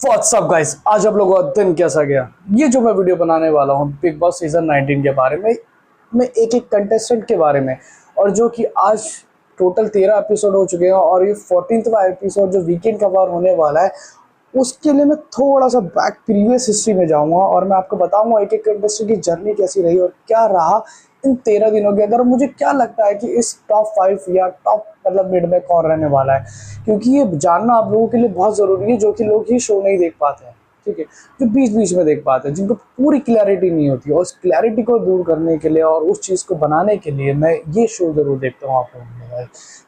WhatsApp guys, आज आप लोगों का दिन कैसा गया। ये जो मैं वीडियो बनाने वाला हूँ बिग बॉस सीजन 19 के बारे में, मैं एक एक कंटेस्टेंट के बारे में, और जो कि आज टोटल 13 एपिसोड हो चुके हैं और ये 14वां एपिसोड जो वीकेंड का वार होने वाला है, उसके लिए मैं थोड़ा सा बैक प्रीवियस हिस्ट्री में जाऊंगा और मैं आपको बताऊंगा एक एक कंटेस्टेंट की जर्नी कैसी रही और क्या रहा इन 13 दिनों के अंदर। मुझे क्या लगता है कि इस टॉप 5 या टॉप मतलब मिड में कौन रहने वाला है, क्योंकि ये जानना आप लोगों के लिए बहुत ज़रूरी है जो कि लोग ही शो नहीं देख पाते हैं। ठीक है, जो बीच बीच में देख पाते हैं, जिनको पूरी क्लैरिटी नहीं होती, और उस क्लैरिटी को दूर करने के लिए और उस चीज़ को बनाने के लिए मैं ये शो ज़रूर देखता हूँ आप लोगों के लिए,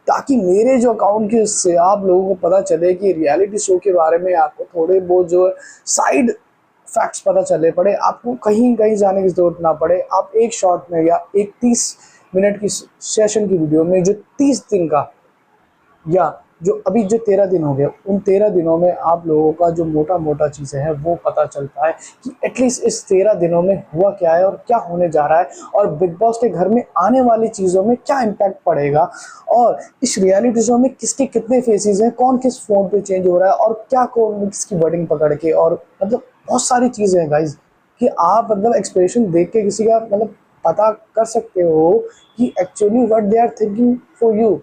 ताकि मेरे जो अकाउंट के से आप लोगों को पता चले कि रियलिटी शो के बारे में आपको थोड़े बहुत जो साइड फैक्ट्स पता चले पड़े, आपको कहीं कहीं जाने की ज़रूरत ना पड़े। आप एक शॉट में या एक 30 मिनट की सेशन की वीडियो में जो 30 दिन का या जो अभी जो 13 दिन हो गए, उन 13 दिनों में आप लोगों का जो मोटा मोटा चीज़ें हैं वो पता चलता है कि एटलीस्ट इस 13 दिनों में हुआ क्या है और क्या होने जा रहा है, और बिग बॉस के घर में आने वाली चीज़ों में क्या इम्पैक्ट पड़ेगा, और इस रियलिटी शो में किसके कितने फेसेस हैं, कौन किस फोन पे चेंज हो रहा है, और क्या कौन किसकी वर्डिंग पकड़ के, और मतलब बहुत सारी चीज़ें हैं गाइज कि आप मतलब एक्सप्रेशन देख के किसी का मतलब पता कर सकते हो कि actually what they are thinking for you.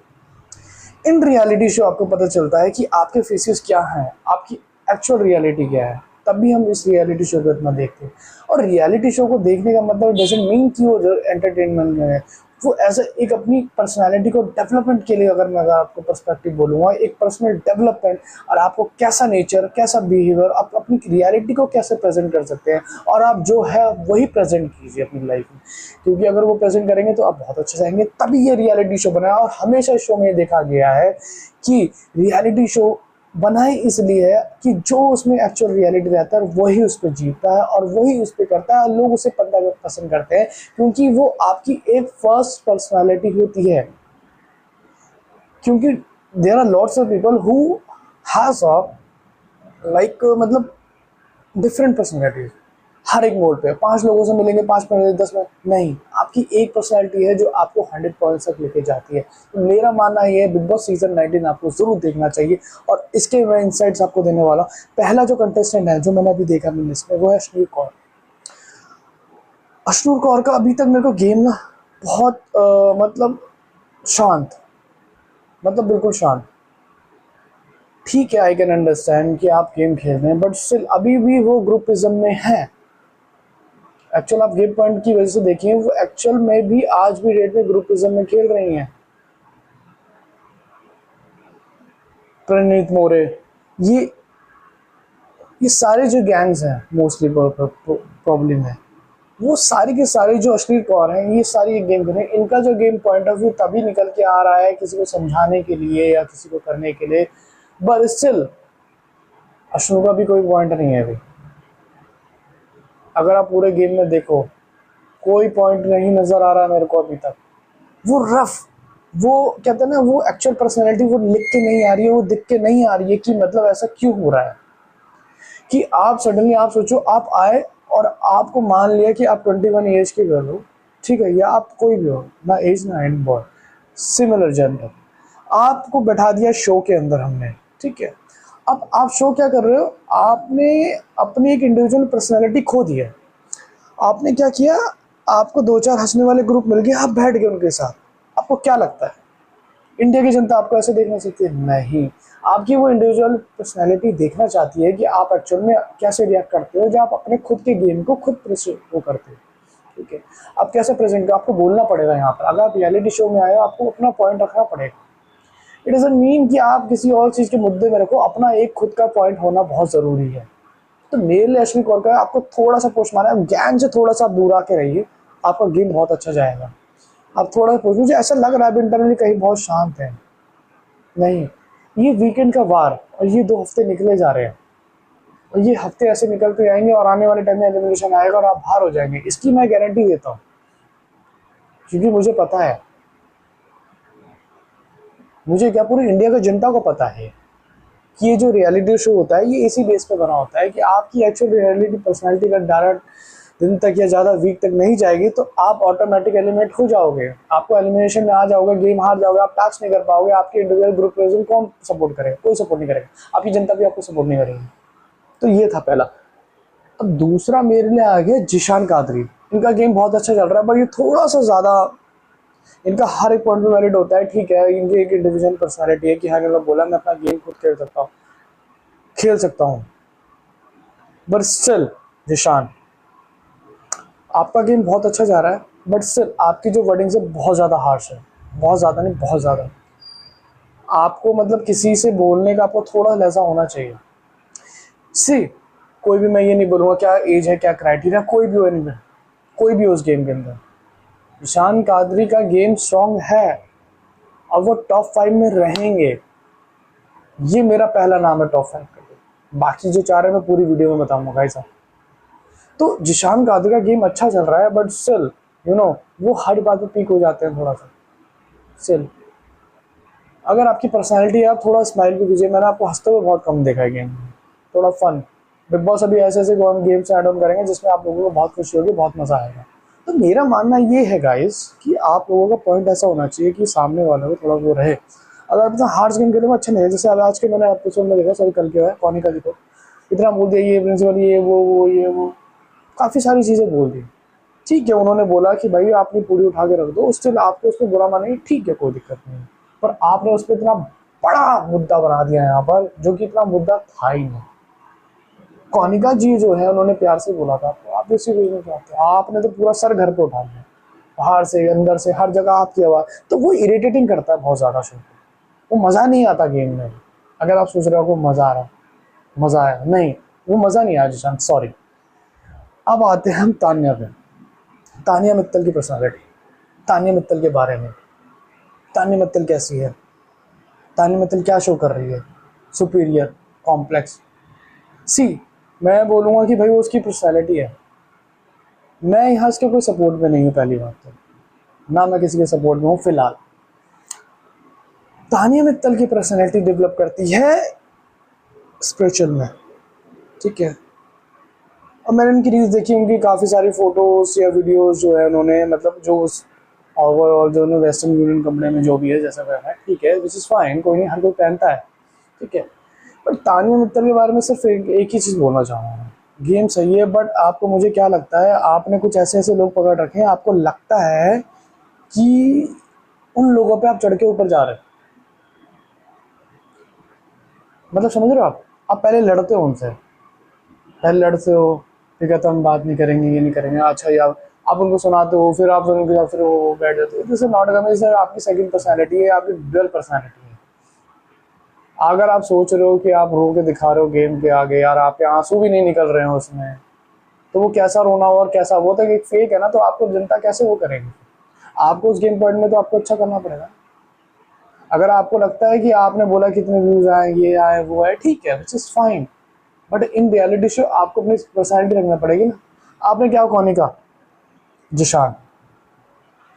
इन रियलिटी शो आपको पता चलता है कि आपके फेसेस क्या हैं, आपकी एक्चुअल रियलिटी क्या है, तब भी हम इस रियलिटी शो को इतना देखते हैं। और रियलिटी शो को देखने का मतलब डजंट मीन कि वो एंटरटेनमेंट में है, वो एज एक अपनी पर्सनालिटी को डेवलपमेंट के लिए, अगर मैं आपको पर्सपेक्टिव बोलूँगा, एक पर्सनल डेवलपमेंट, और आपको कैसा नेचर, कैसा बिहेवियर, आप अपनी रियलिटी को कैसे प्रेजेंट कर सकते हैं, और आप जो है वही प्रेजेंट कीजिए अपनी लाइफ में, क्योंकि अगर वो प्रेजेंट करेंगे तो आप बहुत अच्छे जाएंगे। तभी ये रियलिटी शो बना है, और हमेशा इस शो में देखा गया है कि रियलिटी शो बनाए इसलिए है कि जो उसमें एक्चुअल रियलिटी रहता है वही उस पर जीतता है और वही उस पर करता है, लोग उसे पसंद करते हैं क्योंकि वो आपकी एक फर्स्ट पर्सनालिटी होती है। क्योंकि there are lots of people who has a like मतलब डिफरेंट पर्सनालिटीज। हर एक मोड पे 5 लोगों से मिलेंगे, 5 मिनट 10 मिनट नहीं, आपकी एक पर्सनालिटी है जो आपको 100 पॉइंट्स तक लेके जाती है। तो मेरा मानना ये है बिग बॉस सीजन 19 आपको जरूर देखना चाहिए, और इसके मैं इंसाइट्स आपको देने वाला हूँ। पहला जो कंटेस्टेंट है जो मैंने अभी देखा अपनी लिस्ट में, वो है अश्नूर कौर। अश्नूर कौर का अभी तक मेरे को गेम ना बहुत मतलब शांत, मतलब बिल्कुल शांत। ठीक है, आई कैन अंडरस्टैंड कि आप गेम खेल रहे हैं, बट स्टिल अभी भी वो ग्रुपिज्म में है। एक्चुअल आप गेम पॉइंट की वजह से देखिए, वो एक्चुअल में भी आज भी डेट में ग्रुपिज्म में खेल रही हैं। प्रणीत मोरे, ये सारे जो गैंग्स हैं मोस्टली प्रॉब्लम है, वो सारी के सारे जो अश्लील कौर हैं, ये सारी गेम कर रहे हैं। इनका जो गेम पॉइंट ऑफ व्यू तभी निकल के आ रहा है किसी को समझाने के लिए या किसी को करने के लिए, बट स्टिल अश्नू का भी कोई पॉइंट नहीं है अभी। अगर आप पूरे गेम में देखो, कोई पॉइंट नहीं नजर आ रहा मेरे को अभी तक। वो रफ, वो कहते हैं ना, वो एक्चुअल पर्सनैलिटी वो लिख के नहीं आ रही है, वो दिख के नहीं आ रही है कि मतलब ऐसा क्यों हो रहा है कि आप सडनली आप सोचो आप आए और आपको मान लिया कि आप 21 एज के गर्ल हो, ठीक है, या आप कोई भी हो, ना एज ना एंड बॉय, सिमिलर जेंडर, आपको बैठा दिया शो के अंदर हमने, ठीक है। अब आप शो क्या कर रहे हो, आपने अपनी एक इंडिविजुअल पर्सनैलिटी खो दिया। आपने क्या किया, आपको 2-4 हंसने वाले ग्रुप मिल गए, आप बैठ गए उनके साथ। आपको क्या लगता है इंडिया की जनता आपको ऐसे देखना चाहती है? नहीं, आपकी वो इंडिविजुअल पर्सनैलिटी देखना चाहती है कि आप एक्चुअल में कैसे रिएक्ट करते हो, जब आप अपने खुद के गेम को खुद वो करते हो, ठीक है। आप कैसे प्रेजेंट, आपको बोलना पड़ेगा यहाँ पर। अगर आप रियलिटी शो में आए हो, आपको अपना पॉइंट रखना पड़ेगा। इट डजंट मीन कि आप किसी और चीज़ के मुद्दे में रखो, अपना एक खुद का पॉइंट होना बहुत ज़रूरी है। तो मेरे लिए अश्विन कौर का आपको थोड़ा सा पुश मारना है, ज्ञान से थोड़ा सा दूर आके रहिए, आपका गेम बहुत अच्छा जाएगा। आप थोड़ा पुश, मुझे ऐसा लग रहा है इंटरनली कहीं बहुत शांत है। नहीं, ये वीकेंड का वार और ये 2 हफ्ते निकले जा रहे हैं, और ये हफ्ते ऐसे निकलते जाएंगे और आने वाले टाइम में एलिमिनेशन आएगा और आप बाहर हो जाएंगे, इसकी मैं गारंटी देता हूँ, क्योंकि मुझे पता है, मुझे क्या पूरी इंडिया की जनता को पता है कि ये जो रियलिटी शो होता है ये इसी बेस पे बना होता है कि आपकी एक्चुअल रियलिटी पर्सनालिटी का डायरेक्ट दिन तक या ज़्यादा वीक तक नहीं जाएगी तो आप ऑटोमेटिक एलिमिनेट हो जाओगे, आपको एलिमिनेशन में आ जाओगे, गेम हार जाओगे, आप टास्क नहीं कर पाओगे, आपके इंडिविजुअल ग्रुप प्रेजेंट कौन सपोर्ट करेगा? कोई सपोर्ट नहीं करेगा, आपकी जनता भी आपको सपोर्ट नहीं करेगी। तो ये था पहला। अब दूसरा मेरे लिए आ गया जिशान कादरी। इनका गेम बहुत अच्छा चल रहा है, बट ये थोड़ा सा ज़्यादा, इनका हर एक पॉइंट पे वैलिड होता है, ठीक है। इनकी एक इंडिविजुअल पर्सनालिटी है कि हाँ इन्होंने बोला मैं अपना गेम खुद खेल सकता हूँ। बट स्टिल जिशान, आपका गेम बहुत अच्छा जा रहा है, बट स्टिल आपकी जो वर्डिंग्स है बहुत ज़्यादा हार्श है, बहुत ज़्यादा नहीं, बहुत ज़्यादा। आपको मतलब किसी से बोलने का आपको थोड़ा लहजा होना चाहिए। सी, कोई भी, मैं ये नहीं बोलूँगा क्या एज है क्या क्राइटेरिया, कोई भी हो, एनीवे कोई भी हो उस गेम के अंदर, जिशान कादरी का गेम स्ट्रॉन्ग है और वो टॉप 5 में रहेंगे। ये मेरा पहला नाम है टॉप 5 का। बाकी जो 4 है मैं पूरी वीडियो में बताऊंगा भाई साहब। तो जिशान कादरी का गेम अच्छा चल रहा है, बट स्टिल वो हर बात पे पीक हो जाते हैं थोड़ा सा। स्टिल अगर आपकी पर्सनालिटी है, आप थोड़ा स्माइल भी कीजिए। मैंने आपको हंसते हुए बहुत कम देखा है गेम में, थोड़ा फन। बिग बॉस अभी ऐसे ऐसे गेम से ऐड ऑन करेंगे जिसमें आप लोगों को बहुत खुशी होगी, बहुत मजा आएगा। तो मेरा मानना ये है गाइस कि आप लोगों का पॉइंट ऐसा होना चाहिए कि सामने वाले को थोड़ा वो रहे। अगर आप हार्ड गेम खेले में अच्छे नहीं है, जैसे अब आज के मैंने एपिसोड में देखा, सॉरी कल के है कौनिका जी को इतना बोल दिया, ये प्रिंसिपल ये वो काफ़ी सारी चीज़ें बोल दी। ठीक है, उन्होंने बोला कि भाई आपने पूरी उठा के रख दो, स्टिल आपको उसको बुरा मानेंगे, ठीक है कोई दिक्कत नहीं, पर आपने उस पर इतना बड़ा मुद्दा बना दिया यहाँ पर जो कि इतना मुद्दा था ही नहीं। कौनिका जी जो है उन्होंने प्यार से बोला था, तो आप उसी चीज में चाहते हैं, आपने तो पूरा सर घर पे उठा लिया, बाहर से अंदर से हर जगह आपकी आवाज़, तो वो इरिटेटिंग करता है बहुत ज़्यादा शो को। वो मज़ा नहीं आता गेम में। अगर आप सोच रहे हो को मज़ा आ रहा है, मज़ा आया नहीं, वो मज़ा नहीं आया जिशान, सॉरी। अब आते हैं हम तान्या पे। तान्या मित्तल की पर्सनालिटी, तान्या मित्तल के बारे में। तान्या मित्तल कैसी है, तान्या मित्तल क्या शो कर रही है, सुपीरियर, कॉम्प्लेक्स। सी, मैं बोलूँगा कि भाई वो उसकी पर्सनैलिटी है। मैं यहाँ इसके कोई सपोर्ट में नहीं हूँ, पहली बात तो ना मैं किसी के सपोर्ट में हूँ फिलहाल। तान्या मित्तल की पर्सनैलिटी डेवलप करती है स्पिरिचुअल में, ठीक है। और मैंने उनकी रील्स देखी, उनकी काफ़ी सारी फ़ोटोज़ या वीडियोज़ जो है उन्होंने, मतलब जो ओवरऑल जो उन्होंने वेस्टर्न यूनियन कपड़े में जो भी है जैसा पहना है, ठीक है, विच इज़ फाइन, कोई नहीं, हर कोई पहनता है, ठीक है। बट तान्या मित्तल के बारे में सिर्फ एक ही चीज़ बोलना चाहूँगा, गेम सही है, बट आपको, मुझे क्या लगता है, आपने कुछ ऐसे ऐसे लोग पकड़ रखे हैं, आपको लगता है कि उन लोगों पे आप चढ़ के ऊपर जा रहे हैं। मतलब समझ रहे हो आप पहले लड़ते हो उनसे, पहले लड़ते हो, फिर कहते हम बात नहीं करेंगे, ये नहीं करेंगे, अच्छा यार आप उनको सुनाते हो, फिर आप उनके साथ फिर वो बैठ जाते हो। जैसे नाटक में जैसे आपकी सेकंड पर्सनैलिटी है, आपकी डुअल पर्सनैलिटी है। अगर आप सोच रहे हो कि आप रो के दिखा रहे हो गेम के आगे, यार आपके आंसू भी नहीं निकल रहे हैं उसमें, तो वो कैसा रोना हो और कैसा वो, तो एक फेक है ना, तो आपको जनता कैसे वो करेगी। आपको उस गेम पॉइंट में तो आपको अच्छा करना पड़ेगा। अगर आपको लगता है कि आपने बोला कितने व्यूज आए, ये आए वो आए, ठीक है, which is fine, but in reality show आपको अपनी पर्सनैलिटी रखना पड़ेगी ना। आपने क्या कौनिका, जिशान,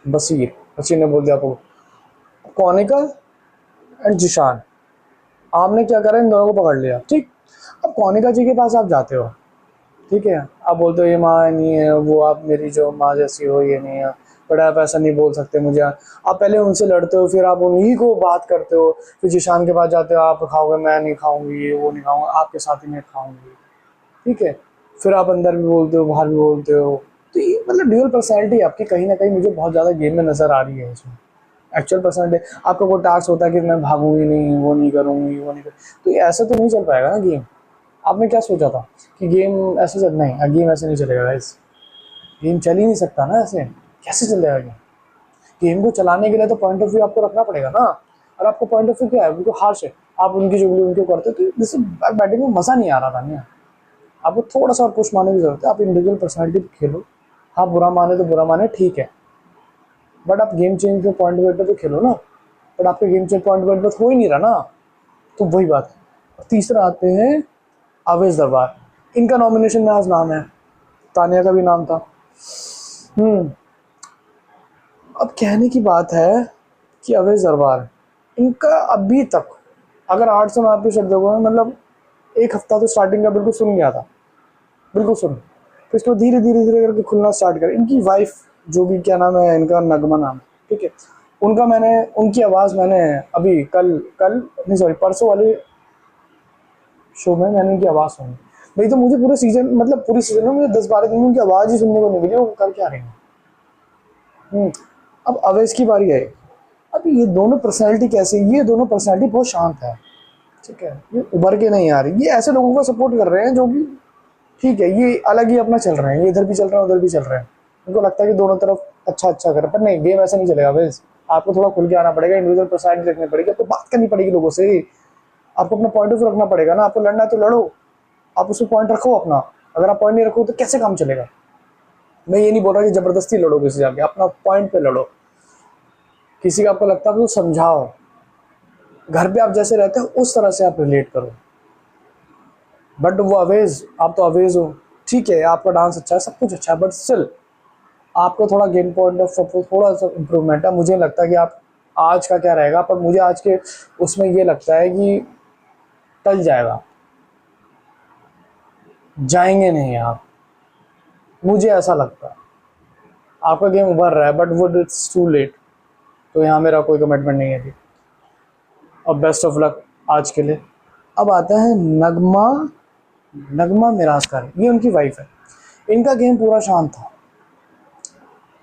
बसीर ने बोल दिया आपको, कौनिका एंड जिशान, आपने क्या करा, इन दोनों को पकड़ लिया, ठीक। अब कौनिका जी के पास आप जाते हो, ठीक है, आप बोलते हो ये माँ नहीं है, वो आप मेरी जो माँ जैसी हो, ये नहीं है, बट आप ऐसा नहीं बोल सकते मुझे। आप पहले उनसे लड़ते हो, फिर आप उन्हीं को बात करते हो, फिर जिशान के पास जाते हो, आप खाओगे, मैं नहीं खाऊंगी, ये वो नहीं खाऊंगा, आपके साथ ही मैं खाऊंगी, ठीक है। फिर आप अंदर भी बोलते हो, बाहर भी बोलते हो। तो ये मतलब ड्यूअल पर्सनैलिटी आपकी कहीं ना कहीं मुझे बहुत ज़्यादा गेम में नज़र आ रही है इसमें। एक्चुअल पर्सनैलिटी आपका कोई टास्क होता है कि मैं भागूंगी नहीं, वो नहीं करूँगी, वो नहीं तो ये ऐसे तो नहीं चल पाएगा ना गेम। आपने क्या सोचा था कि गेम ऐसे चल, नहीं गेम ऐसे नहीं चलेगा गाइस, गेम चल ही नहीं सकता ना ऐसे, कैसे चल जाएगा गेम। गेम को चलाने के लिए तो पॉइंट ऑफ व्यू आपको रखना पड़ेगा ना, और आपको पॉइंट ऑफ व्यू क्या है, बिल्कुल हार्श है, आप उनकी जो उनको करते तो जैसे बैटिंग में मज़ा नहीं आ रहा था नहीं, आपको थोड़ा सा पुश मारने की जरूरत है। आप इंडिविजुअल पर्सनैलिटी खेलो, हाँ बुरा माने तो बुरा माने, ठीक है, बट आप गेम चेंज के पॉइंट वेट पे तो खेलो ना, बट आपके गेम चेंज पॉइंट वेट पे हो ही नहीं रहा ना, तो वही बात है। तीसरा आते हैं आवेश दरबार, इनका नॉमिनेशन में आज नाम है, तानिया का भी नाम था। अब कहने की बात है कि अवेश दरबार, इनका अभी तक अगर 800 में आप शब्द देखो, मतलब एक हफ्ता तो स्टार्टिंग का बिल्कुल सुन गया था, बिल्कुल सुन, फिर इसको धीरे धीरे धीरे करके खुलना स्टार्ट कर। इनकी वाइफ जो भी, क्या नाम है इनका, नगमा नाम, ठीक है, उनका मैंने, उनकी आवाज़ मैंने अभी परसों वाले शो में मैंने उनकी आवाज़ सुनी। नहीं तो मुझे पूरे सीजन मतलब पूरी सीजन में मुझे 10-12 दिन में उनकी आवाज़ ही सुनने को नहीं मिली, वो कर क्या रहे हैं। अब अवैस की बारी है। अब ये दोनों पर्सनैलिटी कैसे, ये दोनों पर्सनैलिटी बहुत शांत है, ठीक है, ये उभर के नहीं आ रही, ये ऐसे लोगों को सपोर्ट कर रहे हैं जो कि ठीक है ये अलग ही अपना चल रहे हैं, ये इधर भी चल रहे हैं उधर भी चल रहे हैं, उनको लगता है कि दोनों तरफ अच्छा कर रहे हैं। पर नहीं, गेम ऐसा नहीं चलेगा वैसे, आपको थोड़ा खुल के आना पड़ेगा, इंडिविजुअल पर्सनैलिटी रखनी पड़ेगी, आपको बात करनी पड़ेगी लोगों से, आपको अपना पॉइंट ऑफ व्यू रखना पड़ेगा ना। आपको लड़ना है तो लड़ो, आप उसमें पॉइंट रखो अपना, अगर आप पॉइंट नहीं रखो तो कैसे काम चलेगा। मैं ये नहीं बोल रहा कि जबरदस्ती लड़ो किसी जाके, अपना पॉइंट पे लड़ो, किसी का आपको लगता है तो समझाओ, घर पे आप जैसे रहते हो उस तरह से आप रिलेट करो। बट वो अवेज, आप तो अवेज हो, ठीक है, आपका डांस अच्छा है, सब कुछ अच्छा है, बट स्टिल आपको थोड़ा गेम पॉइंट ऑफ थोड़ा सा इम्प्रूवमेंट है। मुझे लगता है कि आप आज का क्या रहेगा, पर मुझे आज के उसमें ये लगता है कि टल जाएगा, जाएंगे नहीं आप, मुझे ऐसा लगता है। आपका गेम उभर रहा है बट वो इट्स टू लेट, तो यहाँ मेरा कोई कमिटमेंट नहीं है जी। और बेस्ट ऑफ लक आज के लिए। अब आता है नगमा मिराजकर, ये उनकी वाइफ है। इनका गेम पूरा शांत था।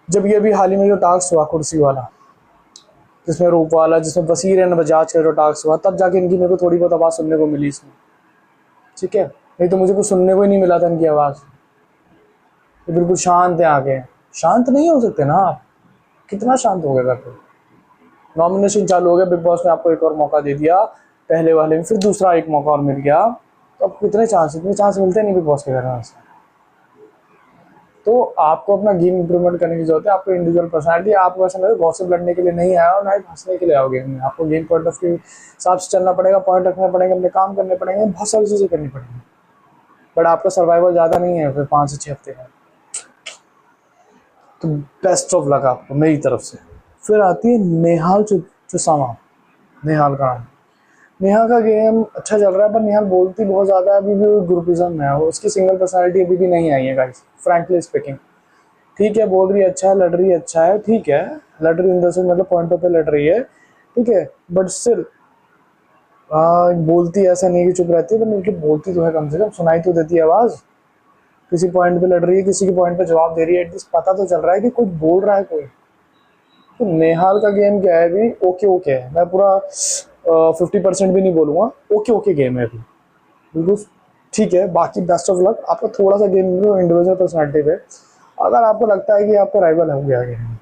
जब ये भी हाल ही में जो टास्क हुआ कुर्सी वाला, जिसमें रूप वाला, जिसमें वसीर एंड बजाज का जो टास्क हुआ, तब जाके इनकी मेरे को थोड़ी बहुत आवाज़ सुनने को मिली इसमें, ठीक है, नहीं तो मुझे कुछ सुनने को ही नहीं मिला था इनकी आवाज़। ये बिल्कुल शांत है, आगे शांत नहीं हो सकते ना आप, कितना शांत हो गए करके। नॉमिनेशन चालू हो गया, बिग बॉस ने आपको एक और मौका दे दिया, पहले वाले में फिर दूसरा एक मौका और मिल गया, तो अब इतने चांस मिलते नहीं बिग बॉस के घर में से। तो आपको अपना गेम इंप्रूवमेंट करने की जरूरत है, आपको इंडिविजुअल पर्सनैलिटी, आपको ऐसा नहीं गॉसिप लड़ने के लिए नहीं आया और ना ही हंसने के लिए आओगे, आपको गेम पॉइंट ऑफ व्यू हिसाब से चलना पड़ेगा, पॉइंट रखने पड़ेंगे, अपने काम करने पड़ेंगे, बहुत सारी चीज़ें करनी पड़ेंगी। बट आपका सर्वाइवल ज़्यादा नहीं है फिर 5 से 6 हफ्ते का, तो बेस्ट ऑफ लक आपको मेरी तरफ से। फिर आती है नेहाल चुसामा, नेहाल का नाम। नेहा का गेम अच्छा चल रहा है, पर नेहाल बोलती बहुत ज़्यादा है, अभी भी ग्रुपिज्म है, उसकी सिंगल पर्सनैलिटी अभी भी नहीं आई है गाइस, फ्रैंकली स्पीकिंग। ठीक है, बोल रही अच्छा है, लड़ रही अच्छा है, ठीक है, लड़ रही इन द सेंस मतलब पॉइंटों पे लड़ रही है, ठीक है, बट स्टिल बोलती ऐसा नहीं कि चुप रहती है, बट बोलती तो है, कम से कम सुनाई तो देती है आवाज़, किसी पॉइंट पे लड़ रही है, किसी के पॉइंट पे जवाब दे रही है, एटलीस्ट पता तो चल रहा है कि कुछ बोल रहा है कोई। तो नेहाल का गेम क्या है अभी, ओके ओके है, मैं पूरा 50% भी नहीं बोलूँगा, ओके ओके गेम है अभी, बिल्कुल ठीक है। बाकी बेस्ट ऑफ लक, आपका थोड़ा सा गेम इंडिविजुअल पर्सनैलिटी पे, अगर आपको लगता है कि आपका राइवल हो गया गेम,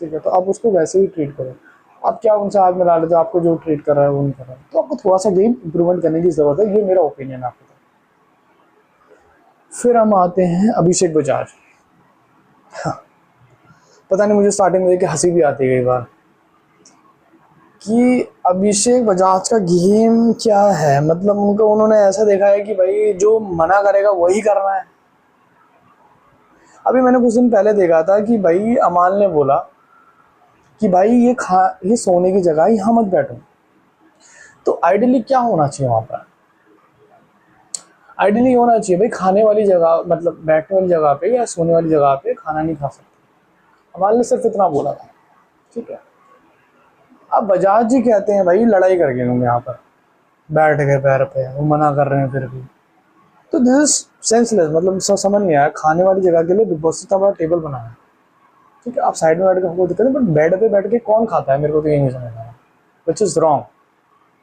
ठीक है, तो आप उसको वैसे ही ट्रीट करो। आप क्या उनसे हाथ मिला लेते हो, आपको जो ट्रीट कर रहा है वो नहीं कर रहा है, तो आपको थोड़ा सा गेम इंप्रूवमेंट करने की ज़रूरत है, ये मेरा ओपिनियन है आपको। फिर हम आते हैं अभिषेक बजाज। हाँ, पता नहीं मुझे स्टार्टिंग में देख के हंसी भी आती है कई बार कि अभिषेक बजाज का गेम क्या है, मतलब उनको उन्होंने ऐसा देखा है कि भाई जो मना करेगा वही करना है। अभी मैंने कुछ दिन पहले देखा था कि भाई अमाल ने बोला कि भाई ये सोने की जगह, यहाँ मत बैठो, तो आइडियली क्या होना चाहिए वहाँ पर, आइडियली होना चाहिए भाई खाने वाली जगह, मतलब बैठने वाली जगह पे या सोने वाली जगह पे खाना नहीं खा सकते। अमाल ने सिर्फ इतना बोला था, ठीक है। अब बजाज जी कहते हैं भाई लड़ाई कर गए होंगे यहाँ पर, बैठ गए पैर पे, वो मना कर रहे हैं फिर भी, तो दिस इज सेंसलेस, मतलब समझ नहीं आया। खाने वाली जगह के लिए बिग बॉस इतना बड़ा टेबल बनाया, ठीक है, आप साइड में बैठ के हमको दिक्कत है, बट बेड पे बैठ के कौन खाता है, मेरे को तो ये नहीं समझ आ रहा, विच इज़ रॉन्ग।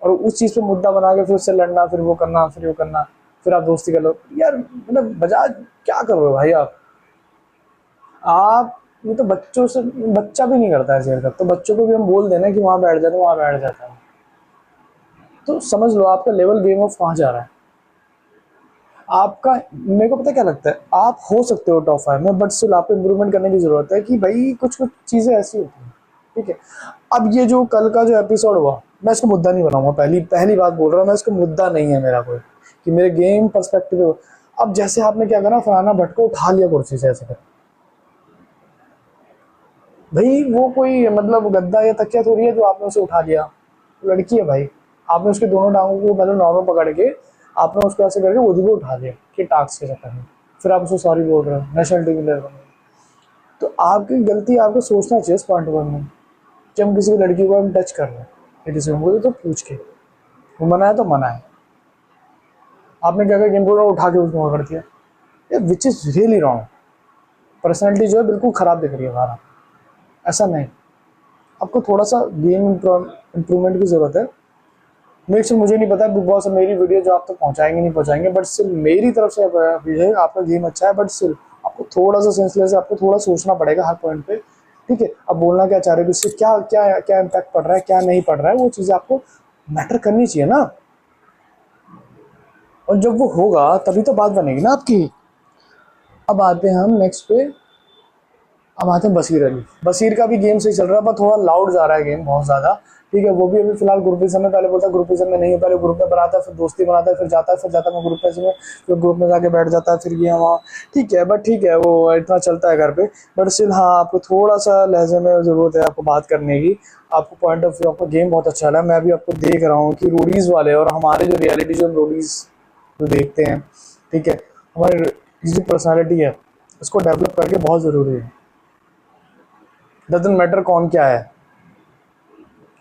और उस चीज़ पे मुद्दा बना के फिर उससे लड़ना, फिर वो करना, फिर वो करना, फिर आप दोस्ती कर लो यार, मतलब बजाज क्या कर रहे हो भाई आप ये तो बच्चों से, बच्चा भी नहीं करता है शेयर कर, तो बच्चों को भी हम बोल देना कि वहाँ बैठ जाते, वहाँ बैठ जाता है, तो समझ लो आपका लेवल गेम ऑफ कहाँ जा रहा है आपका। मेरे को पता क्या लगता है, आप हो सकते हो टॉप 5 में, बट स्टिल आपको इम्प्रूवमेंट करने की जरूरत है कि भाई कुछ कुछ चीज़ें ऐसी होती हैं, ठीक है। अब ये जो कल का जो एपिसोड हुआ, मैं इसको मुद्दा नहीं बनाऊंगा, पहली बात बोल रहा हूँ मैं, इसको मुद्दा नहीं है मेरा कोई, कि मेरे गेम पर्सपेक्टिव। अब जैसे आपने क्या करा, फरहाना भट्ट को उठा लिया कुर्सी से ऐसे कर, भाई वो कोई मतलब गद्दा या तकिया थोड़ी है जो आपने उसे उठा लिया, लड़की है भाई, आपने उसके दोनों टांगों को मतलब नॉर्मल पकड़ के आपने उसको ऐसे करके वो भी उठा लिया कि टास्क के चक्कर में, फिर आप उसको सॉरी बोल रहे हो नेशनल टीवी लेवल में। तो आपकी गलती, आपको सोचना चाहिए इस पॉइंट पर में कि हम किसी लड़की को हम टच कर रहे हैं, किसी को तो पूछ के, वो मना है तो मना है। आपने क्या किया, गेम को उठा के उसको कर दिया, which is really wrong. Personality जो है बिल्कुल ख़राब दिख रही है हमारा, ऐसा नहीं। आपको थोड़ा सा गेम इम्प्रूवमेंट की ज़रूरत है। मेरे से मुझे नहीं पता बिग बॉस मेरी वीडियो जो आप तक पहुँचाएंगे नहीं पहुँचाएंगे, बट स्टिल मेरी तरफ से है आपका गेम अच्छा है, बट स्टिल आपको थोड़ा सा सेंसलेस है, आपको थोड़ा सोचना पड़ेगा हर पॉइंट पे, ठीक है। अब बोलना क्या चाह रहे हो, इससे क्या क्या क्या इम्पैक्ट पड़ रहा है, क्या नहीं पड़ रहा है, वो चीज़ें आपको मैटर करनी चाहिए ना। और जब वो होगा तभी तो बात बनेगी ना आपकी। अब आते हैं हम नेक्स्ट पे, अब आते हैं बशीर अली। बशीर का भी गेम सही चल रहा है, पर थोड़ा लाउड जा रहा है गेम बहुत ज़्यादा, ठीक है। वो भी अभी फिलहाल ग्रुपिज्म में, पहले बोलता है ग्रुपिज्म में नहीं है, पहले ग्रुप में बनाता है, फिर दोस्ती बनाता है, फिर जाता है मैं ग्रुपिज्म में, फिर ग्रुप में जाके बैठ जाता है, फिर ये वहाँ, ठीक है। बट ठीक है, वो इतना चलता है घर पे। बट स्टिल हाँ, आपको थोड़ा सा लहजे में ज़रूरत है आपको बात करने की। आपको पॉइंट ऑफ व्यू, आपका गेम बहुत अच्छा है। मैं भी आपको देख रहा हूँ कि रोडीज़ वाले और हमारे जो रियलिटी जो रोडीज़ जो देखते हैं, ठीक है, हमारी जो पर्सनैलिटी है उसको डेवलप करके बहुत ज़रूरी है। डजंट मैटर कौन क्या है,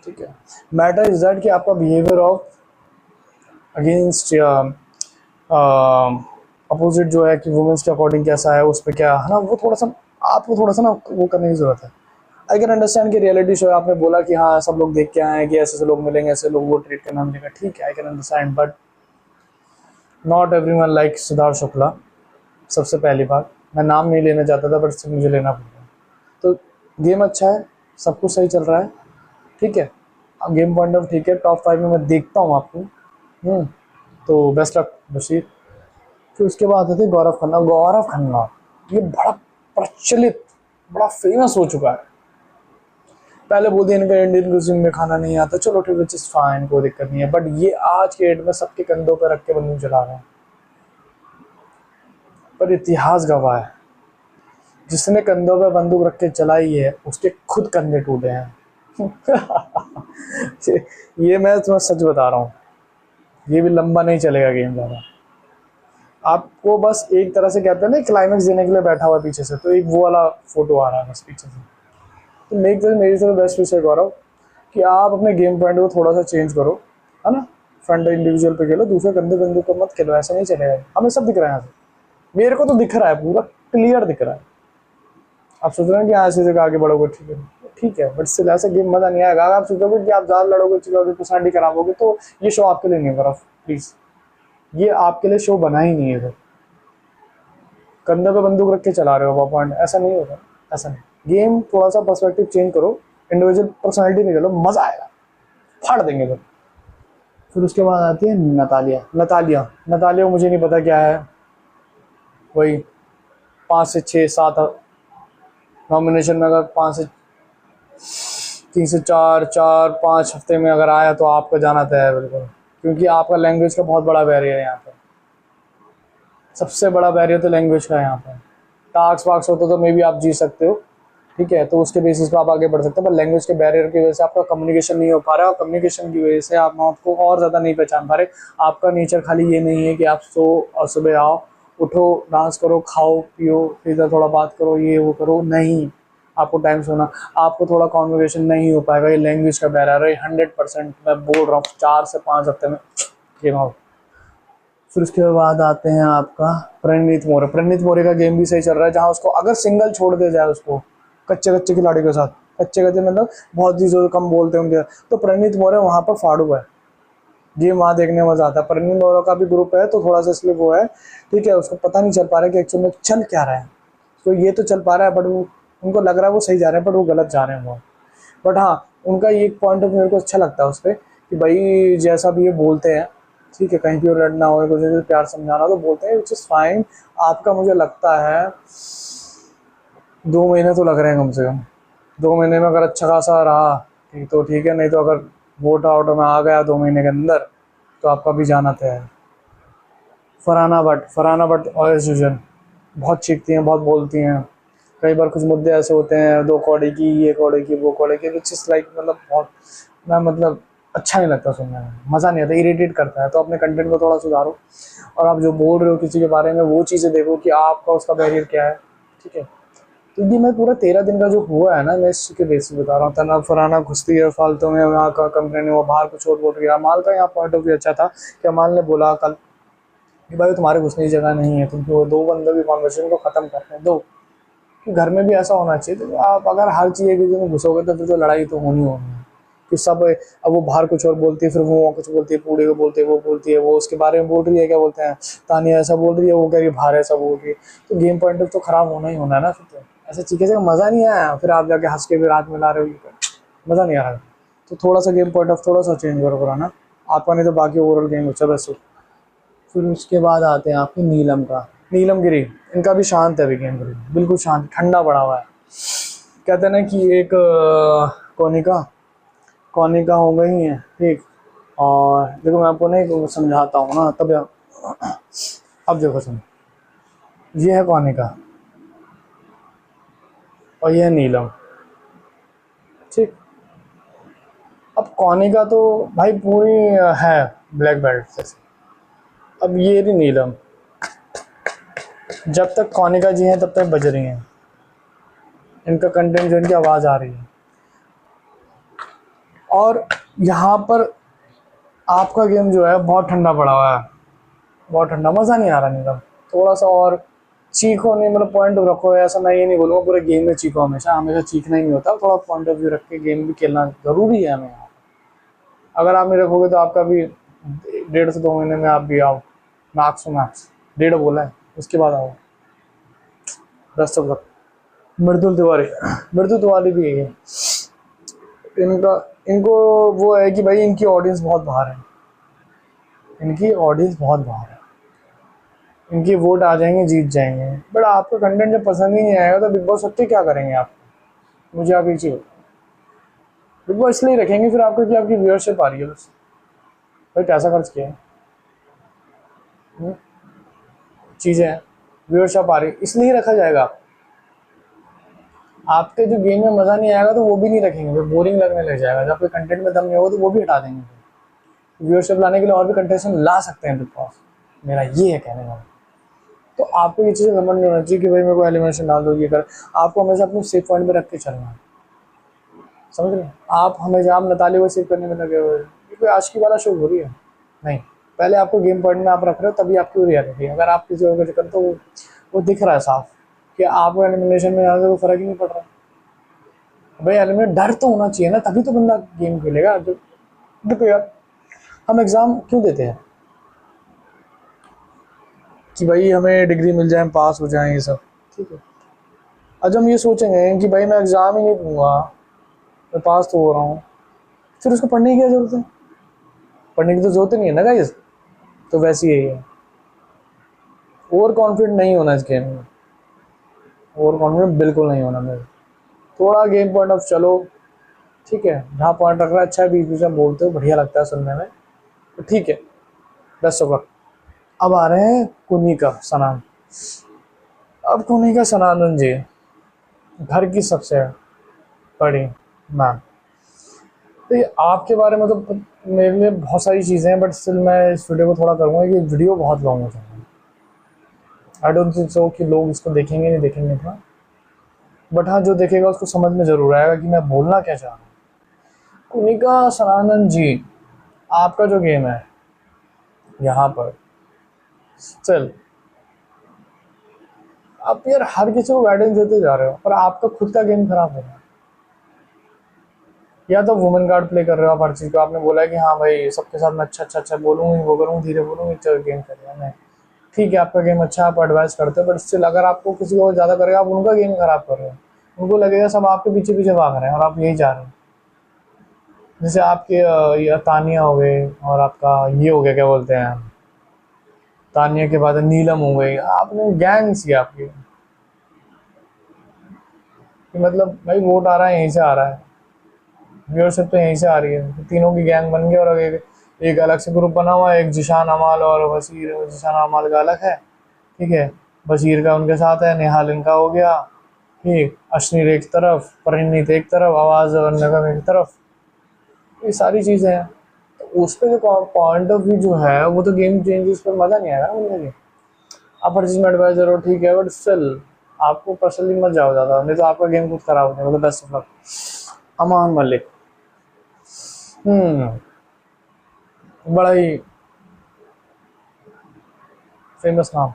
ठीक है। मैटर इज दैट कि आपका बिहेवियर ऑफ अगेंस्ट या अपोजिट जो है कि वुमेन्स के अकॉर्डिंग कैसा है, उस पर क्या है ना, वो थोड़ा सा आपको थोड़ा सा ना वो करने की ज़रूरत है। आई कैन अंडरस्टैंड कि रियलिटी शो आपने बोला कि हाँ सब लोग देख के आए हैं कि ऐसे ऐसे लोग मिलेंगे, ऐसे लोग वो ट्रीट करना मिलेगा, ठीक है, I can understand. But not everyone like Siddharth Shukla. सबसे पहली बात, मैं नाम नहीं लेना चाहता था, बट मुझे लेना पड़ा। तो गेम अच्छा है, सब कुछ सही चल रहा है, ठीक है। अब गेम पॉइंट ऑफ ठीक है, टॉप 5 में मैं देखता हूँ आपको। तो बेस्ट ऑफ बशीर। फिर उसके बाद आते थे गौरव खन्ना। गौरव खन्ना ये बड़ा प्रचलित, बड़ा फेमस हो चुका है। पहले बोलते इनका इंडियन क्यूजिन में खाना नहीं आता, चलो ठीक है, इज फाइन, कोई दिक्कत नहीं है। बट ये आज के डेट में सबके कंधों पर रख के बंदूक चला रहे हैं। पर इतिहास गवाह है, जिसने कंधों पर बंदूक रख के चलाई है उसके खुद कंधे टूटे हैं। ये मैं तुम्हें सच बता रहा हूँ, ये भी लंबा नहीं चलेगा गेम ज़्यादा। आपको बस एक तरह से कहते हैं ना क्लाइमेक्स देने के लिए बैठा हुआ पीछे से, तो एक वो वाला फोटो आ रहा है बस पीछे से। तो मेरी तरफ बेस्ट विषय गौरव कि आप अपने गेम पॉइंट को थोड़ा सा चेंज करो, है ना। फ्रंट इंडिविजुअल पे खेलो, दूसरे कंधे बंदे को मत खेलो, ऐसा नहीं चलेगा। हमें सब दिख रहा है, मेरे को तो दिख रहा है, पूरा क्लियर दिख रहा है। आप सोच रहे हैं कि ऐसे जगह आगे बढ़ोगे, ठीक है, बट स्टिल ऐसा गेम मजा नहीं आएगा। अगर आप सोचोगे कि आप ज़्यादा लड़ोगे चिल्लोगे पर्सनैलिटी खराबोगे, तो ये शो आपके लिए नहीं होगा प्लीज़। ये आपके लिए शो बना ही नहीं है। कंधे पे बंदूक रख के चला रहे हो पॉइंट, ऐसा नहीं होगा, ऐसा नहीं। गेम थोड़ा सा पर्सपेक्टिव चेंज करो, इंडिविजुअल पर्सनैलिटी निकालो, मज़ा आएगा, फाड़ देंगे लोग। फिर उसके बाद आती है नतालिया मुझे नहीं पता क्या है, वही 5 से 6 7 नॉमिनेशन में, अगर 5 से 3 से 4 5 हफ्ते में अगर आया तो आपका जाना तय है बिल्कुल, क्योंकि आपका लैंग्वेज का बहुत बड़ा बैरियर है यहाँ पर। सबसे बड़ा बैरियर तो लैंग्वेज का है यहाँ पर। टास्क वाक्स होता तो मे भी आप जीत सकते हो, ठीक है, तो उसके बेसिस पे आप आगे बढ़ सकते हो। पर लैंग्वेज के बैरियर की वजह से आपका कम्युनिकेशन नहीं हो पा रहा है, और कम्युनिकेशन की वजह से आप आपको और ज़्यादा नहीं पहचान पा रहे। आपका नेचर खाली ये नहीं है कि आप सो और सुबह आओ, उठो, डांस करो, खाओ पियो, फिर थोड़ा बात करो, ये वो करो, नहीं। आपको टाइम सोना, आपको थोड़ा कॉन्वर्सेशन नहीं हो पाएगा, ये लैंग्वेज का बैरियर है 100%। मैं बोल रहा हूँ 4 से 5 हफ्ते में गेम आउट। फिर उसके बाद आते हैं आपका प्रणीत मोरे का गेम भी सही चल रहा है, जहाँ उसको अगर सिंगल छोड़ दिया जाए, उसको कच्चे खिलाड़ियों के साथ, कच्चे मतलब बहुत ही जो कम बोलते होंगे, तो प्रणीत मोरे वहाँ पर फाड़ू है। गेम वहाँ देखने में मजा आता है। प्रणीत मोरे का भी ग्रुप है, तो थोड़ा सा इसलिए वो है, ठीक है। उसको पता नहीं चल पा रहा है कि एक्चुअल में चल क्या रहा है। तो ये तो चल पा रहा है, बट वो उनको लग रहा है वो सही जा रहे हैं, बट वो गलत जा रहे हैं वो। बट हाँ, उनका ये पॉइंट ऑफ मेरे को अच्छा लगता है उस पर, कि भाई जैसा भी ये बोलते हैं, ठीक है, कहीं भी लड़ना हो, कुछ प्यार समझाना तो बोलते हैं, विच इज़ फाइन। आपका मुझे लगता है 2 महीने तो लग रहे हैं कम से कम। 2 महीने में अगर अच्छा खासा रहा तो ठीक है, नहीं तो अगर वोट आउट में आ गया 2 महीने के अंदर, तो आपका भी जाना तय है। फरहाना भट्ट और यूजुअल बहुत चीखती हैं, बहुत बोलती हैं। कई बार कुछ मुद्दे ऐसे होते हैं, 2 कौड़े की, ये कौड़े की, वो कौड़े की, विच इज़ लाइक मतलब बहुत, मैं मतलब अच्छा नहीं लगता सुनने में, मज़ा नहीं आता, इरिटेट करता है। तो अपने कंटेंट को थोड़ा सुधारो, और आप जो बोल रहे हो किसी के बारे में, वो चीज़ें देखो कि आपका उसका बैरियर क्या है, ठीक है। तो ये मैं पूरा 13 दिन का जो हुआ है ना, मैं इसी के बेसिस बता रहा हूँ। तना फराना घुसती है फालतू में, वहाँ का कंप्लेन, वो बाहर कुछ और बोल रही है। अमाल का यहाँ पॉइंट ऑफ व्यू अच्छा था कि अमाल ने बोला कल कि भाई तुम्हारे घुसने की जगह नहीं है, तुम क्यों दो बंदों की कॉन्वर्सेशन को ख़त्म करते हैं दो। कि घर में भी ऐसा होना चाहिए। तो आप अगर हर चीज़ एक दूसरे में घुसोगे तो फिर तो लड़ाई तो होनी होनी है कि सब अब वो बाहर कुछ और बोलती है, फिर वो कुछ बोलती है, पूड़े को बोलती है, वो बोलती है, वो उसके बारे में बोल रही है, क्या बोलते हैं, तानिया ऐसा बोल रही है, वो कह रही है बाहर ऐसा बोल रही है। तो गेम पॉइंट तो खराब होना ही होना है ना। फिर तो ऐसे चीज़ें से मज़ा नहीं आया, फिर आप जाके हंस के भी रात में ला रहे हो, मज़ा नहीं आ रहा। तो थोड़ा सा गेम पॉइंट ऑफ थोड़ा सा चेंज करो कराना आपका, नहीं तो बाकी ओवरऑल गेम अच्छा बेस्ट हो। फिर उसके बाद आते हैं आपके नीलम का, नीलमगिरी। इनका भी शांत है अभी गेम, बिल्कुल शांत, ठंडा पड़ा हुआ है। कहते हैं ना कि एक कोनिका कोनिका हो गई है, ठीक। और देखो मैं आपको नहीं समझाता हूँ ना, तब अब देखो सुनो, ये है कोनिका और ये है नीलम, ठीक। अब कोनिका तो भाई पूरी है ब्लैक बेल्ट जैसे। अब ये रही नीलम, जब तक कोनिका जी हैं तब तक बज रही हैं, इनका कंटेंट जो इनकी आवाज़ आ रही है। और यहाँ पर आपका गेम जो है बहुत ठंडा पड़ा हुआ है, बहुत ठंडा, मज़ा नहीं आ रहा नीलम। थोड़ा सा और चीखो, नहीं मतलब पॉइंट ऑफ रखो, ऐसा मैं ये नहीं बोलूँगा पूरे गेम में चीखो, हमेशा हमेशा चीखना ही नहीं होता, थोड़ा पॉइंट ऑफ व्यू रख के गेम भी खेलना ज़रूरी है हमें। अगर आप नहीं रखोगे तो आपका भी 1.5 से 2 महीने में आप भी आओ, मैक्स टू मैक्स 1.5 बोला है, उसके बाद आओ। Best of luck. Mridul Tiwari, Mridul Tiwari भी है इनका, इनको वो है कि भाई इनकी ऑडियंस बहुत बाहर है, इनकी ऑडियंस बहुत बाहर है, इनकी वोट आ जाएंगे, जीत जाएंगे। बट आपका कंटेंट जब पसंद ही नहीं आएगा तो बिग बॉस सच्चे क्या करेंगे आप? मुझे आप एक चीज़, बिग बॉस इसलिए रखेंगे फिर आपको कि आपकी व्यूअरशिप आ रही है बस। भाई पैसा खर्च किया है, चीज़ें हैं, व्यूअरशिप आ रही है, इसलिए ही रखा जाएगा। आपके जो गेम में मज़ा नहीं आएगा तो वो भी नहीं रखेंगे, फिर बोरिंग लगने लग जाएगा। जब आपके कंटेंट में दम नहीं होगा तो वो भी हटा देंगे। व्यूअरशिप लाने के लिए और भी कंटेस्टेंट ला सकते हैं बिग बॉस, मेरा ये है कहने का। तो आपको ये चीज़ें समझ नहीं होना चाहिए कि भाई मेरे को एलिमिनेशन डाल दो, ये कर। आपको हमेशा अपने सेफ पॉइंट पे रख के चलना है, समझ रहे हैं? आप हमेशा आप नताली को सेव करने में लगे हुए हैं, ये कोई आज की वाला शो हो रही है नहीं। पहले आपको गेम पॉइंट में आप रख रहे हो तभी आपकी रियलिटी है। अगर आप किसी और को चक्कर, तो वो दिख रहा है साफ कि आपको एलिमिनेशन में जाने से कोई फर्क ही नहीं पड़ रहा। भाई एलिमिनेट डर तो होना चाहिए ना, तभी तो बंदा गेम खेलेगा। जो देखो यार, हम एग्ज़ाम क्यों देते हैं कि भाई हमें डिग्री मिल जाए, हम पास हो जाएं, ये सब ठीक है। आज हम ये सोचेंगे कि भाई मैं एग्ज़ाम ही नहीं दूंगा, मैं पास तो हो रहा हूँ, फिर उसको पढ़ने की क्या ज़रूरत है? पढ़ने की तो ज़रूरत नहीं है ना गाइस। तो वैसे यही है, ओवर कॉन्फिडेंट नहीं होना इस गेम में, ओवर कॉन्फिडेंट बिल्कुल नहीं होना मेरे। थोड़ा गेम पॉइंट ऑफ चलो, ठीक है, जहाँ पॉइंट रख रहा है अच्छा है, बीच बीच में बोलते हो, बढ़िया लगता है सुनने में, तो ठीक है, बेस्ट ऑफ लक। अब आ रहे हैं कुनिका सनान। अब कुनिका सनातन जी घर की सबसे बड़ी मैम। तो ये आपके बारे में तो मेरे लिए बहुत सारी चीज़ें हैं, बट स्टिल मैं इस वीडियो को थोड़ा करूँगा कि वीडियो बहुत लॉन्ग हो जाएगा। आई डोंट थिंक सो कि लोग इसको देखेंगे, नहीं देखेंगे इतना, बट हाँ जो देखेगा उसको समझ में ज़रूर आएगा कि मैं बोलना क्या चाह रहा हूँ। कुनिका सनातन जी, आपका जो गेम है यहाँ पर, स्टिल आप यार हर किसी को गाइडेंस देते जा रहे हो, पर आपका खुद का गेम खराब हो रहा है। या तो वुमेन कार्ड प्ले कर रहे हो आप हर चीज़ को, आपने बोला है कि हाँ भाई सबके साथ मैं अच्छा अच्छा अच्छा बोलूँगी, वो करूँगी, धीरे बोलूँगी, चलो गेम करिए। नहीं, ठीक है आपका गेम अच्छा, आप एडवाइस करते हो, बट स्टिल अगर आपको किसी को ज़्यादा करेगा, आप उनका गेम खराब कर रहे हो। उनको लगेगा सब आपके पीछे पीछे भाग रहे हैं और आप यही जा रहे हो। जैसे आपके ये तानिया हो गए, और आपका ये हो गया, क्या बोलते हैं, तानिया के बाद नीलम हो गई, आपने गैंग्स किया आपकी। मतलब भाई वोट आ रहा है यहीं से आ रहा है, व्यूअरशिप तो यहीं से आ रही है, तो तीनों की गैंग बन गई। और एक अलग से ग्रुप बना हुआ है, एक जिशान अमाल और बशीर, जिशान अमाल का अलग है, ठीक है, बशीर का उनके साथ है, नेहाल इनका हो गया, ठीक, अश्नीर एक तरफ, परिणीत एक तरफ, आवाज़ और नगम एक तरफ, ये सारी चीज़ें हैं। तो उस पर जो पॉइंट ऑफ व्यू जो है वो तो गेम चेंजेस पर मज़ा नहीं आएगा ना मुझे। आप हर चीज़ में एडवाइजर हो, ठीक है, बट स्टिल आपको पर्सनली मत जाओ ज़्यादा, नहीं तो आपका गेम कुछ खराब हो जाएगा। मतलब बेस्ट ऑफ लक। अमान मलिक, बड़ा ही फेमस नाम।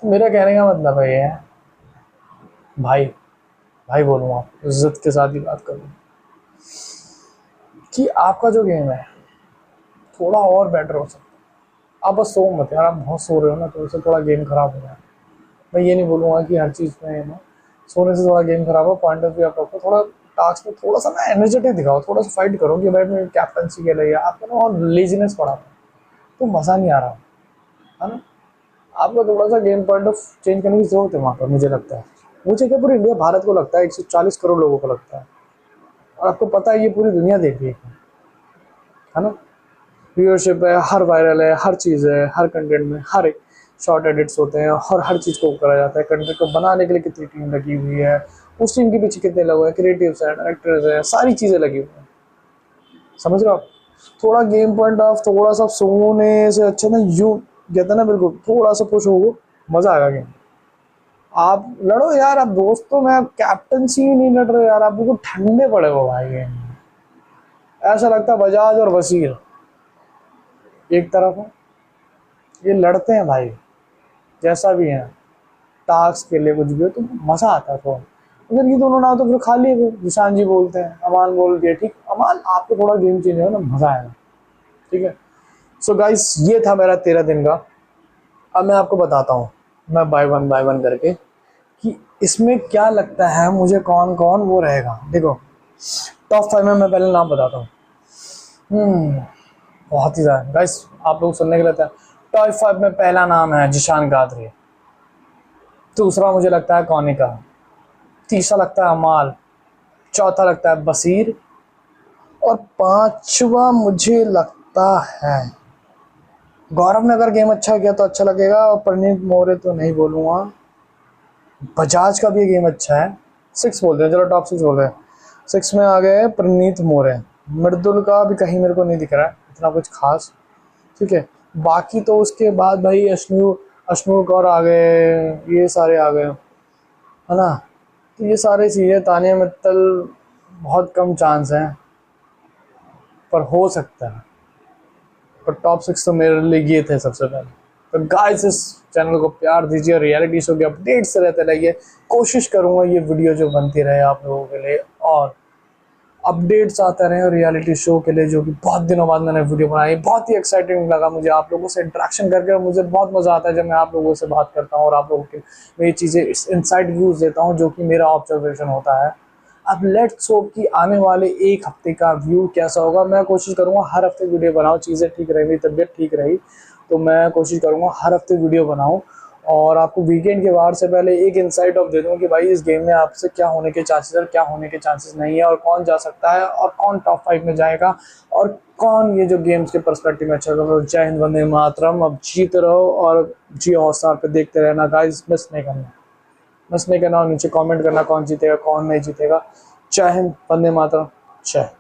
तो मेरा कहने का मतलब है ये है, भाई भाई बोलूँगा, इज्जत के साथ ही बात करूँ, कि आपका जो गेम है थोड़ा और बेटर हो सकता है। आप बस सो मत यार, आप बहुत सो रहे हो ना, तो उससे थोड़ा गेम खराब हो जाए। मैं ये नहीं बोलूँगा कि हर चीज़ में ना सोने से थोड़ा गेम खराब हो, पॉइंट ऑफ व्यू आप रखो, थोड़ा टास्क में थोड़ा सा ना एनर्जेटिक दिखाओ, थोड़ा सा फाइट करो कि भाई मैं कैप्टनसी के लिए, आपको ना और लेजीनेस पड़ा तो मज़ा नहीं आ रहा है ना। आपको थोड़ा सा गेम पॉइंट ऑफ चेंज करने की जरूरत है वहाँ पर, मुझे लगता है। मुझे क्या, पूरी इंडिया भारत को लगता है, 140 करोड़ लोगों को लगता है, और आपको पता है ये पूरी दुनिया देख रही है ना। व्यूअरशिप है, हर वायरल है, हर चीज़ है, हर कंटेंट में हर एक शॉर्ट एडिट्स होते हैं और हर चीज़ को करा जाता है। कंटेंट को बनाने के लिए कितनी टीम लगी हुई है, उस टीम के पीछे कितने लोग हैं, क्रिएटिव्स हैं, डायरेक्टर्स हैं, सारी चीज़ें लगी हुई हैं। समझ रहे हो आप। थोड़ा गेम पॉइंट ऑफ थोड़ा सा सोने से अच्छा ना, यूँ कहते हैं ना, बिल्कुल थोड़ा सा पुश हो, मज़ा आएगा गेम। आप लड़ो यार, आप दोस्तों में कैप्टनसी ही नहीं लड़ रहे यार, आप बिल्कुल ठंडे पड़े हो भाई गेम में। ऐसा लगता है बजाज और वसीर एक तरफ है, ये लड़ते हैं भाई, जैसा भी है, टास्क के लिए कुछ भी हो, तो मज़ा आता है थोड़ा। अगर ये दोनों ना हो तो फिर खाली है, निशान जी बोलते हैं, अमान बोल दिया, ठीक अमान आपको थोड़ा गेम चेंज हो ना, मज़ा आएगा। ठीक है, सो गाइस ये था मेरा 13 दिन का। अब मैं आपको बताता हूँ, मैं बाय वन करके, कि इसमें क्या लगता है मुझे, कौन कौन वो रहेगा। देखो टॉप 5 में मैं पहले नाम बताता हूँ। बहुत ही ज़्यादा गाइस, आप लोग सुनने के लिए टॉप 5 में पहला नाम है जिशान कादरी, दूसरा मुझे लगता है कौनिका, तीसरा लगता है अमाल, चौथा लगता है बसीर, और पांचवा मुझे लगता है गौरव ने अगर गेम अच्छा किया तो अच्छा लगेगा, और प्रनीत मोरे तो नहीं बोलूँगा, बजाज का भी गेम अच्छा है। 6 बोलते हैं, चलो टॉप 6 बोल रहे हैं। 6 में आ गए प्रनीत मोरे, मृदुल का भी कहीं मेरे को नहीं दिख रहा है इतना कुछ खास। ठीक है, बाकी तो उसके बाद भाई अश्नू कौर आ गए, ये सारे आ गए, है ना। तो ये सारी चीज़ें, तानिया मित्तल बहुत कम चांस हैं, पर हो सकता है। पर टॉप 6 तो मेरे लिए ये थे सबसे पहले। तो गाइस इस चैनल को प्यार दीजिए, रियलिटी शो के अपडेट से रहते रहिए। कोशिश करूँगा ये वीडियो जो बनती रहे आप लोगों के लिए, और अपडेट्स आते रहे और रियलिटी शो के लिए, जो कि बहुत दिनों बाद मैंने वीडियो बनाई। बहुत ही एक्साइटिंग लगा मुझे आप लोगों से इंटरेक्शन करके, और मुझे बहुत मज़ा आता है जब मैं आप लोगों से बात करता हूँ और आप लोगों के मैं ये चीज़ें इनसाइड व्यूज़ देता हूँ, जो कि मेरा ऑब्जर्वेशन होता है। अब लेट्स होप कि आने वाले एक हफ्ते का व्यू कैसा होगा। मैं कोशिश करूँगा हर हफ्ते वीडियो बनाऊँ, चीज़ें ठीक रही, मेरी तबीयत ठीक रही तो मैं कोशिश करूँगा हर हफ्ते वीडियो बनाऊँ, और आपको वीकेंड के बाहर से पहले एक इंसाइट ऑफ दे दूँ कि भाई इस गेम में आपसे क्या होने के चांसेस और क्या होने के चांसेस नहीं है, और कौन जा सकता है, और कौन टॉप 5 में जाएगा, और कौन ये जो गेम्स के पर्सपेक्टिव में अच्छा होगा। जय हिंद, वंदे मातरम। अब जीते रहो और जियो हॉटस्टार पे देखते रहना गाइस, मिस नहीं करना, और नीचे कमेंट करना कौन जीतेगा कौन नहीं जीतेगा। जय हिंद, वंदे मातरम, जय।